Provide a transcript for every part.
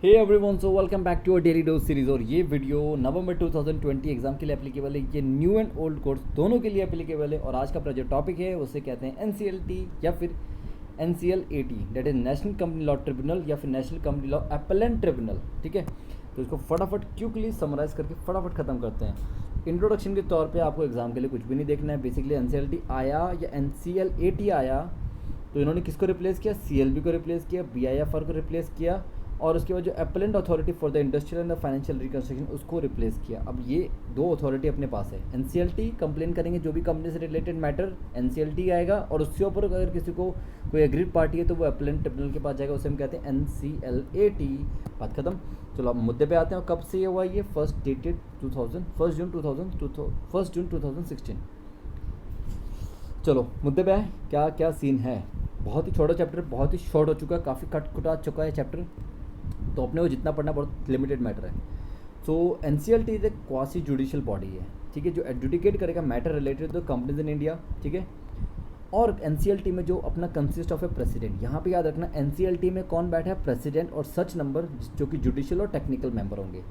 Hey everyone, so welcome back to a daily dose series. और ये video नवंबर 2020 exam के लिए एप्लीकेबल है। ये न्यू एंड ओल्ड कोर्स दोनों के लिए एप्लीकेबल है। और आज का जो टॉपिक है उसे कहते हैं NCLT या फिर NCLAT, that is national company law tribunal या फिर national company law appellate tribunal. ठीक है, तो इसको फटाफट क्विकली समराइज करके फटाफट ख़त्म करते हैं। इंट्रोडक्शन के तौर पे आपको एग्जाम के लिए कुछ भी नहीं देखना है। बेसिकली NCLT आया या NCLAT आया तो इन्होंने किसको रिप्लेस किया? CLB को रिप्लेस किया, BIFR को रिप्लेस किया, और उसके बाद जो appellate authority for the industrial and the financial reconstruction उसको रिप्लेस किया। अब ये दो अथॉरिटी अपने पास है। NCLT कंप्लेन करेंगे जो भी कंपनी से रिलेटेड मैटर, NCLT आएगा, और उसके ऊपर अगर किसी को कोई एग्रीड पार्टी है तो वो अपीलेट ट्रिब्यूनल के पास जाएगा, उसे हम कहते हैं NCLAT। बात खत्म। चलो अब मुद्दे पे आते हैं। कब से ये हुआ? ये फर्स्ट जून 2016। चलो मुद्दे पे आए। क्या क्या सीन है? बहुत ही छोटा चैप्टर, बहुत ही शॉर्ट हो चुका है, काफ़ी कट कुटा चुका है चैप्टर, तो अपने को जितना पढ़ना बहुत लिमिटेड मैटर है। So NCLT is a quasi judicial body है, ठीक है, जो एडजुडिकेट करेगा matter related to companies in India. ठीक है, और NCLT में जो अपना कंसिस्ट ऑफ ए प्रेसिडेंट, यहाँ पे याद रखना NCLT में कौन बैठा है? प्रेसिडेंट और सच नंबर जो कि जुडिशियल और टेक्निकल मेंबर होंगे।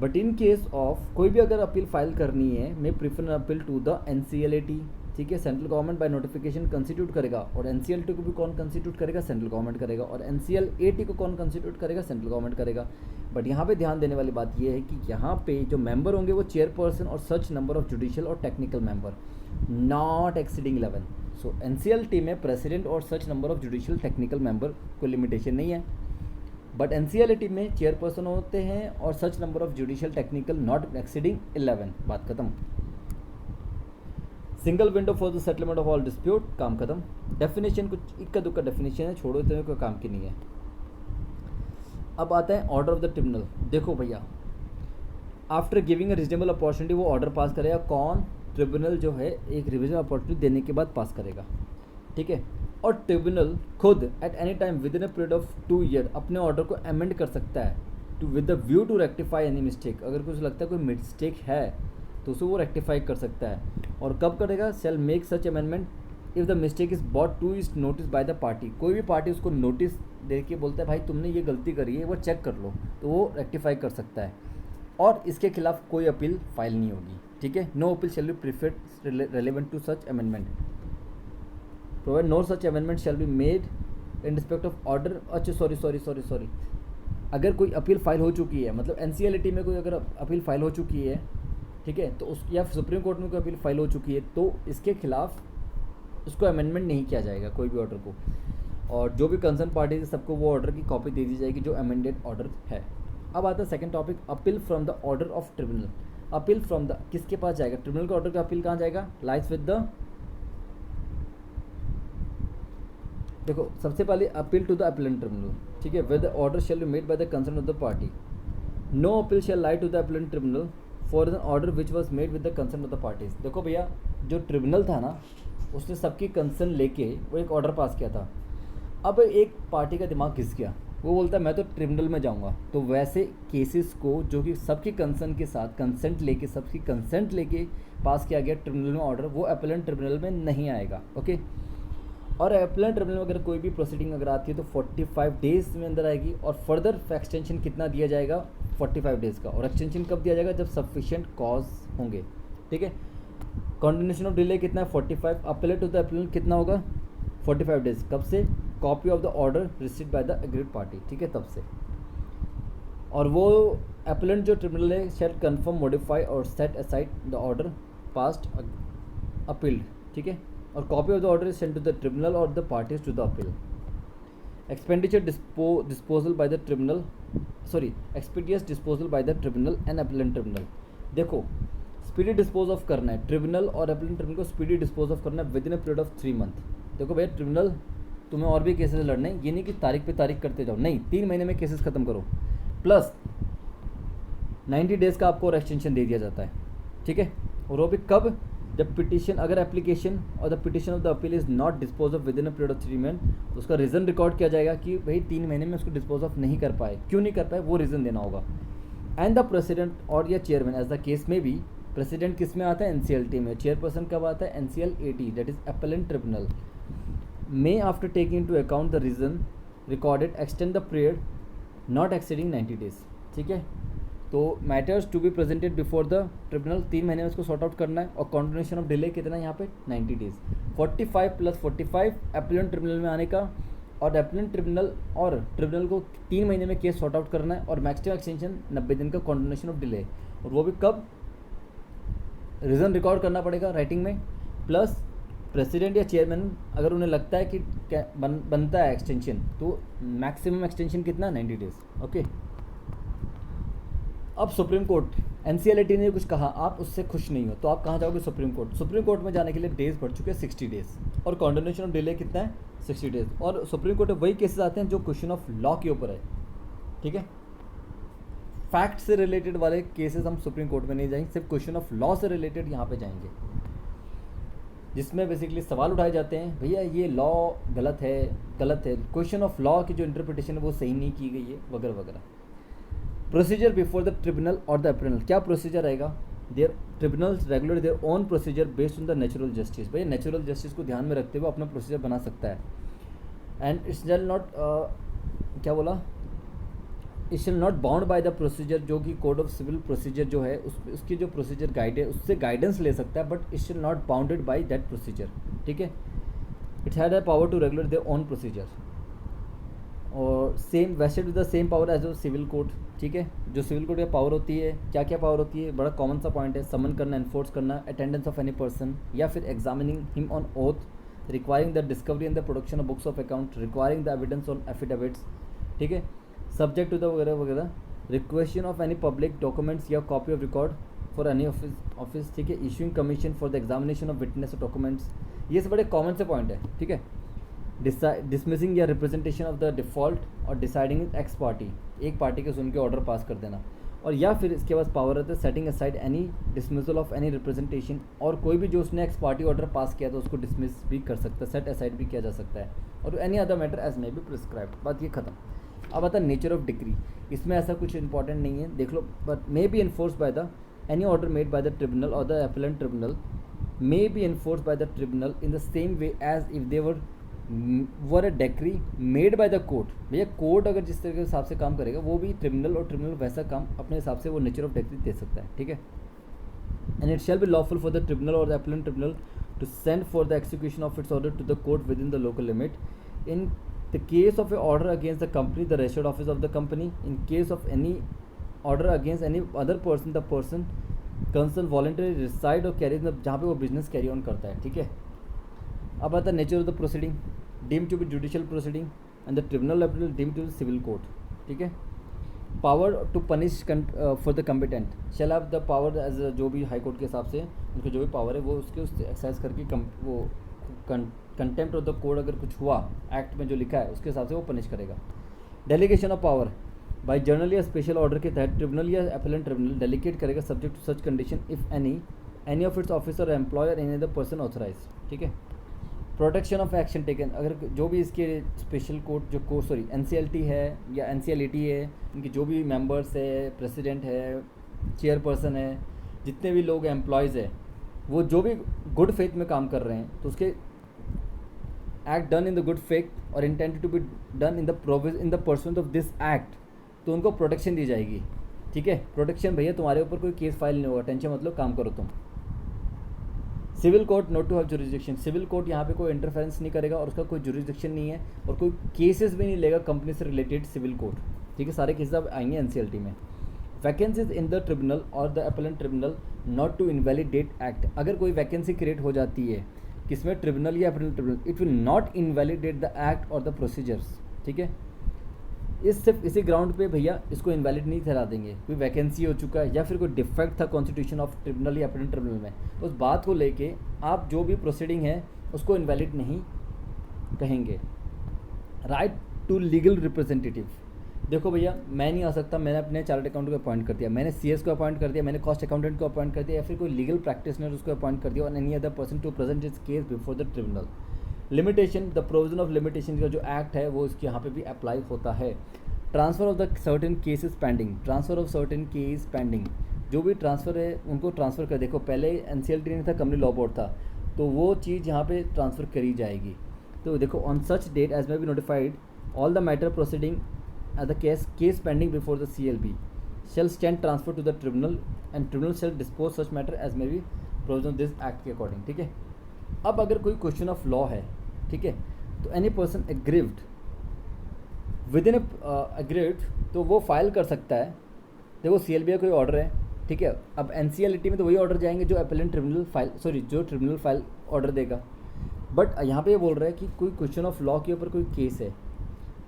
बट इन केस ऑफ कोई भी अगर अपील फाइल करनी है, may prefer appeal to the NCLAT। ठीक है, central government by notification constitute करेगा, और NCLT को भी कौन कंस्टिट्यूट करेगा? सेंट्रल गवर्नमेंट करेगा। और NCLAT को कौन कंस्टिट्यूट करेगा? सेंट्रल गवर्नमेंट करेगा। बट यहाँ पे ध्यान देने वाली बात यह है कि यहाँ पे जो मेंबर होंगे वो चेयरपर्सन और सच नंबर ऑफ जुडिशियल और technical member, not exceeding 11। So NCLT में प्रेसिडेंट और सच number of judicial technical member को लिमिटेशन नहीं है। बट NCLAT में चेयरपर्सन होते हैं और सच number of judicial technical not exceeding 11। बात खत्म। Single window for the settlement of all dispute, काम खत्म। डेफिनेशन कुछ इक्का दुक्का डेफिनेशन है, छोड़ो, इतने कोई काम की नहीं है। अब आता है ऑर्डर ऑफ द ट्रिब्यूनल। देखो भैया, after giving a reasonable opportunity वो ऑर्डर पास करेगा। कौन? ट्रिब्यूनल जो है एक रिविजन अपॉर्चुनिटी देने के बाद पास करेगा। ठीक है, और ट्रिब्यूनल खुद at any time within a period of 2 year अपने ऑर्डर को अमेंड कर सकता है to with the view to rectify any mistake. अगर कुछ लगता है कोई मिस्टेक है तो उसे वो रेक्टिफाई कर सकता है। और कब करेगा? Shall make such amendment if the mistake is brought to is notice by the party. कोई भी पार्टी उसको नोटिस दे के बोलता है भाई तुमने ये गलती करी है, वो चेक कर लो, तो वो रेक्टिफाई कर सकता है। और इसके खिलाफ कोई अपील फाइल नहीं होगी। ठीक है, no appeal shall be preferred relevant to such amendment, provide no such amendment shall be made in respect of order. अच्छा सॉरी, अगर कोई अपील फाइल हो चुकी है, मतलब NCLAT में कोई अगर अपील फाइल हो चुकी है, ठीक है, तो उस या सुप्रीम कोर्ट में कोई अपील फाइल हो चुकी है, तो इसके खिलाफ उसको अमेंडमेंट नहीं किया जाएगा कोई भी ऑर्डर को। और जो भी कंसर्न पार्टी है सबको वो ऑर्डर की कॉपी दे दी जाएगी जो अमेंडेड ऑर्डर है। अब आता है second topic, appeal from the order of tribunal. Appeal from the किसके पास जाएगा? ट्रिब्यूनल का ऑर्डर का अपील कहाँ जाएगा? लाइज विद द, देखो सबसे पहले appeal to the appellate tribunal. ठीक है, with the order shall be made by the concern of the party. No appeal shall lie to the appellate tribunal for an order which was made with the concern of the parties. देखो भैया, जो tribunal था ना, उसने सबकी concern लेके वो एक ऑर्डर पास किया था। अब एक पार्टी का दिमाग घिस गया, वो बोलता है मैं तो ट्रिब्यूनल में जाऊंगा, तो वैसे केसेस को जो कि सबकी कंसर्न के साथ सबकी कंसेंट लेके पास किया गया ट्रिब्यूनल में ऑर्डर, वो अपीलेट ट्रिब्यूनल में नहीं आएगा। ओके, और अपीलेट ट्रिब्यूनल में अगर कोई भी प्रोसीडिंग अगर आती है तो 45 डेज़ में अंदर आएगी। और फर्दर एक्सटेंशन कितना दिया जाएगा? 45 डेज़ का। और एक्सटेंशन कब दिया जाएगा? जब सफिशिएंट कॉज होंगे। ठीक है, कंटिन्यूशन ऑफ डिले कितना है? 45। अपीलेट टू द अपीलेट कितना होगा? 45 डेज़। कब से? Copy of the order received by the agreed party. ठीक है, तब से। और वो अपीलेट जो ट्रिब्यूनल है शैल कन्फर्म, मॉडिफाई और set aside the order passed appealed. ठीक है, और copy of the order is sent to the tribunal और the parties to the appeal. Expenditure disposal by the tribunal, expeditious disposal by the tribunal and appellate tribunal. देखो, speedy dispose of करना है tribunal और appellate tribunal को, speedy dispose of करना है within a period of 3 month. देखो भैया, tribunal तुम्हें और भी केसेस लड़ने हैं, ये नहीं कि तारीख पे तारीख करते जाओ, नहीं, 3 महीने में केसेस खत्म करो, प्लस 90 डेज़ का आपको और एक्सटेंशन दे दिया जाता है। ठीक है, और वो भी कब? जब पिटिशन, अगर एप्लीकेशन और the petition of the appeal is not dispose of with in a period of 3 month, तो उसका रीज़न रिकॉर्ड किया जाएगा कि भाई 3 महीने में उसको डिस्पोज ऑफ नहीं कर पाए, क्यों नहीं कर पाए, वो रीज़न देना होगा। एंड द प्रेसिडेंट और या चेयरमैन एज द केस में भी, प्रेसिडेंट किस में आता है? NCLT में। चेयरपर्सन कब आता है? NCLAT, that is appellate tribunal. May after taking into account the reason recorded extend the period not exceeding 90 days, ठीक है। तो matters to be presented before the tribunal, 3 महीने में उसको सॉर्ट आउट करना है। और कॉन्टिन्यूशन ऑफ डिले कितना है यहाँ पे 90 डेज। 45 + 45 एपीलेंट ट्रिब्यूनल में आने का, और एपीलेंट ट्रिब्यूनल को 3 महीने में केस सॉर्ट आउट करना है। और मैक्सिमम एक्सटेंशन 90 दिन का कॉन्टिन्यूशन ऑफ डिले, और वो भी कब, रीज़न रिकॉर्ड करना पड़ेगा राइटिंग में। प्लस प्रेसिडेंट या चेयरमैन अगर उन्हें लगता है कि बनता है एक्सटेंशन, तो मैक्सिमम एक्सटेंशन कितना 90 डेज, ओके। अब सुप्रीम कोर्ट, एनसीएलटी ने कुछ कहा, आप उससे खुश नहीं हो, तो आप कहाँ जाओगे, सुप्रीम कोर्ट। सुप्रीम कोर्ट में जाने के लिए डेज बढ़ चुके हैं 60 डेज, और कॉन्टिन्यूशन ऑफ डिले कितना है 60 डेज। और सुप्रीम कोर्ट में वही केसेस आते हैं जो क्वेश्चन ऑफ लॉ के ऊपर है, ठीक है। फैक्ट से रिलेटेड वाले केसेस हम सुप्रीम कोर्ट में नहीं जाएंगे, सिर्फ क्वेश्चन ऑफ लॉ से रिलेटेड यहाँ पे जाएंगे, जिसमें बेसिकली सवाल उठाए जाते हैं, भैया ये लॉ गलत है, क्वेश्चन ऑफ लॉ की जो इंटरप्रिटेशन है वो सही नहीं की गई है, वगैरह वगैरह। प्रोसीजर बिफोर द ट्रिब्यूनल और द अपील, क्या प्रोसीजर रहेगा, their tribunals regulate their own procedure based on the natural justice. भैया नेचुरल जस्टिस को ध्यान में रखते हुए अपना प्रोसीजर बना सकता है। एंड इट्स शैल नॉट, क्या बोला, it shall not bound by the procedure, जो कि कोड ऑफ सिविल प्रोसीजर जो है उसकी जो प्रोसीजर गाइड है उससे गाइडेंस ले सकता है, but it shall not bounded by that procedure, ठीक है। It had a power to regulate their own procedure, और same vested with the same power as a civil court, ठीक है। जो सिविल कोर्ट की पावर होती है, क्या क्या पावर होती है, बड़ा कॉमन सा पॉइंट है, समन करना, एनफोर्स करना, अटेंडेंस ऑफ एनी पर्सन, या फिर examining him on oath, requiring the discovery and the production of books of account, requiring the evidence on affidavits, ठीक है, सब्जेक्ट टू द वगैरह वगैरह, requisition of any public documents या copy of record for any office, ठीक है, issuing commission for the examination of witness documents. ये सब बड़े कॉमन से पॉइंट है, ठीक है। डिसमिसिंग या रिप्रेजेंटेशन ऑफ द डिफ़ॉल्ट और डिसाइडिंग एक्स पार्टी, एक पार्टी के सुन के ऑर्डर पास कर देना। और या फिर इसके पास पावर रहता है setting aside any dismissal of any representation, और कोई भी जो उसने एक्स पार्टी ऑर्डर पास किया तो उसको डिसमिस भी कर सकता है, सेट असाइड भी किया जा सकता है, और any other matter as may be prescribed. बात ये खत्म। अब आता है नेचर ऑफ डिक्री, इसमें ऐसा कुछ इंपॉर्टेंट नहीं है, देख लो, but may be enforce by the any order made by the tribunal और the appellant tribunal may be enforce by the tribunal in the same way as if they were a decree made by the court. भैया court अगर जिस तरह के हिसाब से काम करेगा वो भी ट्रिब्यूनल, और ट्रिब्यूनल वैसा काम अपने हिसाब से वो नेचर ऑफ डेक्री दे सकता है, ठीक है। And it shall be lawful for the tribunal और the appellant tribunal to send for the execution of its order to the court with in the local limit in the case of a order against the company, the registered office of the company. In case of any order against any other person, the person concerned voluntarily reside or carries the, जहाँ पे वो business carry on करता है, ठीक है। अब आता है nature of the proceeding, deem to be judicial proceeding and the tribunal appeal deem to civil court, ठीक है। Power to punish for the competent shall have the power as, जो भी हाई कोर्ट के हिसाब से उनके जो भी पावर है वो उसके एक्सरसाइज करके वो कंटेम्प्ट ऑफ द कोड अगर कुछ हुआ एक्ट में जो लिखा है उसके हिसाब से वो पनिश करेगा। Delegation of power by general या स्पेशल ऑर्डर के तहत ट्रिब्यूनल या अपीलेंट ट्रिब्यूनल डेलीगेट करेगा subject to such condition if any of its officer employer any other person authorise, ठीक है। प्रोटेक्शन ऑफ एक्शन टेकन, अगर जो भी इसके स्पेशल कोर्ट जो एनसीएलटी है या एनसीएलईटी है, इनके जो भी मेंबर्स है, प्रेसिडेंट है, चेयरपर्सन है, जितने भी लोग एम्प्लॉयज़ है, वो जो भी गुड फेथ में काम कर रहे हैं तो उसके act done in the good faith और intended to be done in the pursuant of this act, तो उनको प्रोटेक्शन दी जाएगी, ठीक है। प्रोटेक्शन भैया तुम्हारे ऊपर कोई केस फाइल नहीं होगा, टेंशन मतलब काम करो तुम। Civil court not to have jurisdiction, civil court यहाँ पे कोई इंटरफेरेंस नहीं करेगा और उसका कोई जुरिसडिक्शन नहीं है और कोई केसेस भी नहीं लेगा कंपनी से रिलेटेड सिविल कोर्ट, ठीक है। सारे केसेस अब आएंगे एनसीएलटी में। वैकेंसीज इन द ट्रिब्यूनल और the appellant tribunal not to invalidate act, अगर कोई वैकेंसी क्रिएट हो जाती है किसमें, ट्रिब्यूनल या appellant tribunal, it will not invalidate the act और द प्रोसीजर्स, ठीक है। सिर्फ इसी ग्राउंड पे भैया इसको इनवैलिड नहीं ठहरा देंगे, कोई वैकेंसी हो चुका है या फिर कोई डिफेक्ट था कॉन्स्टिट्यूशन ऑफ ट्रिब्यूनल या अपीलेंट ट्रिब्यूनल में, उस बात को लेके आप जो भी प्रोसीडिंग है उसको इनवैलिड नहीं कहेंगे। राइट टू लीगल रिप्रेजेंटेटिव, देखो भैया मैं नहीं आ सकता, मैंने अपने चार्टर्ड अकाउंटेंट को अपॉइंट कर दिया, मैंने सीएस को अपॉइंट कर दिया, मैंने कॉस्ट अकाउंटेंट को अपॉइंट कर दिया, या फिर कोई लीगल प्रैक्टिशनर उसको अपॉइंट कर दिया, और any other person to present his case before the tribunal. Limitation, the provision of limitation का जो एक्ट है वो इसके यहाँ पे भी अप्लाई होता है। Transfer of the certain cases pending, transfer of certain case pending, जो भी ट्रांसफ़र है उनको ट्रांसफ़र कर, देखो पहले एनसीएलटी नहीं था, कंपनी लॉ बोर्ड था, तो वो चीज़ यहाँ पे ट्रांसफ़र करी जाएगी। तो देखो on such date as may be notified all the matter proceeding as the case pending before the CLB shall stand transferred to the tribunal and tribunal shall dispose such matter as may be provision of this act के according, ठीक है। अब अगर कोई question of law है, ठीक है, तो any person aggrieved with in aggrieved तो वो फाइल कर सकता है। देखो CLB का कोई ऑर्डर है, ठीक है, अब NCLT में तो वही ऑर्डर जाएंगे जो अपीलेंट ट्रिब्यूनल फाइल जो ट्रिब्यूनल फाइल ऑर्डर देगा। बट यहाँ पे ये बोल रहा है कि कोई क्वेश्चन ऑफ लॉ के ऊपर कोई केस है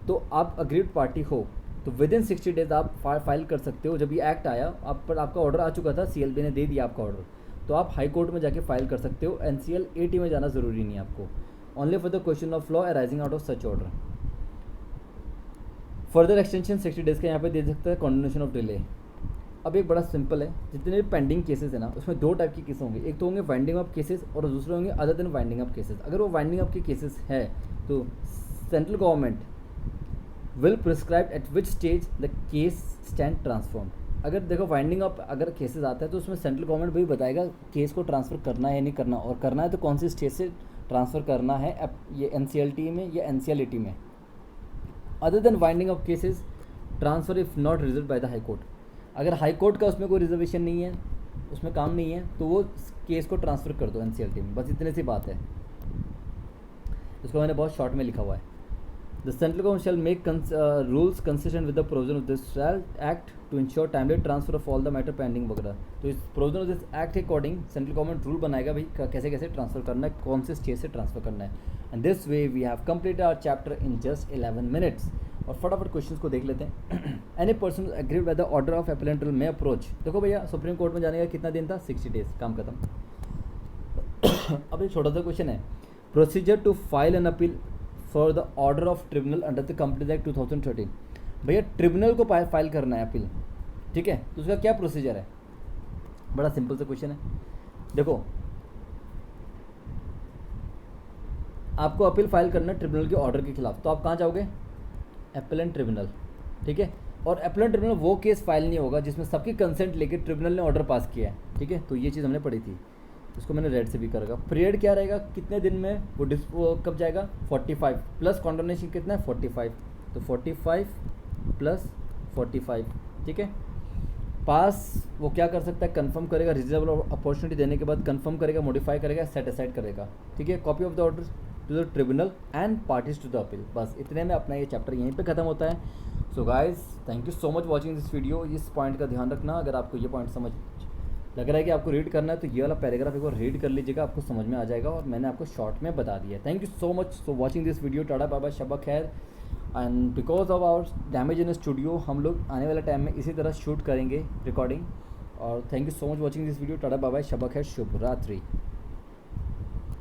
तो आप अग्रीड पार्टी हो तो विद इन 60 डेज आप फाइल कर सकते हो। जब ये एक्ट आया आप पर आपका ऑर्डर आ चुका था, CLB ने दे दिया आपका ऑर्डर, तो आप हाई कोर्ट में जाके फाइल कर सकते हो। NCLAT में जाना ज़रूरी नहीं है आपको, only for the question of law arising out of such order. Further extension 60 days का यहाँ पे दे सकता है कंडोनेशन ऑफ डिले। अब एक बड़ा सिंपल है, जितने भी पेंडिंग केसेस है ना उसमें दो टाइप के केस होंगे, एक तो होंगे वाइंडिंग अप केसेस और दूसरे होंगे other than winding up cases. अगर वो वाइंडिंग अप के केसेस है तो central government will prescribe eight which stage the case stand transformed. अगर देखो वाइंडिंग अप अगर केसेस आता है तो उसमें सेंट्रल गवर्नमेंट भी बताएगा केस को ट्रांसफ़र करना है या नहीं करना, और करना है तो कौन सी स्टेज से ट्रांसफ़र करना है, ये NCLT में या NCLAT में। Other than winding up cases transfer if not reserve by the high court. अगर हाई कोर्ट का उसमें कोई रिजर्वेशन नहीं है, उसमें काम नहीं है, तो वो केस को ट्रांसफ़र कर दो NCLT में, बस इतने सी बात है। इसको मैंने बहुत शॉर्ट में लिखा हुआ है। The central government shall make rules consistent with the provision of this act to ensure timely transfer of all the matter pending वगैरह। तो इस प्रोविजन ऑफ दिस एक्ट के अकॉर्डिंग सेंट्रल गवर्नमेंट रूल बनाएगा भाई कैसे कैसे ट्रांसफ़र करना है, कौन से स्टेज से ट्रांसफ़र करना है। And this way we have completed our chapter in just 11 minutes. और फटाफट क्वेश्चंस को देख लेते हैं। Any person agreed by the order of appellant rule में अप्रोच। देखो भैया सुप्रीम कोर्ट में जाने का कितना दिन था, 60 डेज, काम खत्म। अब एक छोटा सा क्वेश्चन है, procedure to file an appeal for the order of tribunal under the companies act 2013। भैया ट्रिब्यूनल को फाइल करना है अपील, ठीक है, तो उसका क्या प्रोसीजर है। बड़ा सिंपल सा क्वेश्चन है। देखो आपको अपील फाइल करना है ट्रिब्यूनल के ऑर्डर के खिलाफ, तो आप कहाँ जाओगे, अपीलेंट ट्रिब्यूनल, ठीक है। और अपीलेंट ट्रिब्यूनल वो केस फाइल नहीं होगा जिसमें सबकी कंसेंट लेके ट्रिब्यूनल ने ऑर्डर पास किया है, ठीक है। तो ये चीज़ हमने पढ़ी थी, इसको मैंने रेड से भी करेगा। पीरियड क्या रहेगा, कितने दिन में वो कब जाएगा, 45 प्लस कॉन्डोनेशन कितना है 45, तो 45 प्लस 45, ठीक है। पास वो क्या कर सकता है, कंफर्म करेगा, रिजनेबल अपॉर्चुनिटी देने के बाद कंफर्म करेगा, मॉडिफाई करेगा, सेट असाइड करेगा, ठीक है। Copy of the order to the tribunal and parties to the appeal. बस इतने में अपना ये चैप्टर यहीं पे ख़त्म होता है। So guys thank you so much watching this video. इस पॉइंट का ध्यान रखना, अगर आपको ये पॉइंट समझ लग रहा है कि आपको रीड करना है तो ये वाला पैराग्राफ एक बार रीड कर लीजिएगा, आपको समझ में आ जाएगा, और मैंने आपको शॉर्ट में बता दिया। Thank you so much for watching this video. Tata bye bye, शब्बा खैर। And because of our damage in studio हम लोग आने वाले टाइम में इसी तरह शूट करेंगे रिकॉर्डिंग। और thank you so much watching this video. Tata bye bye, शब्बा खैर, शुभ रात्रि।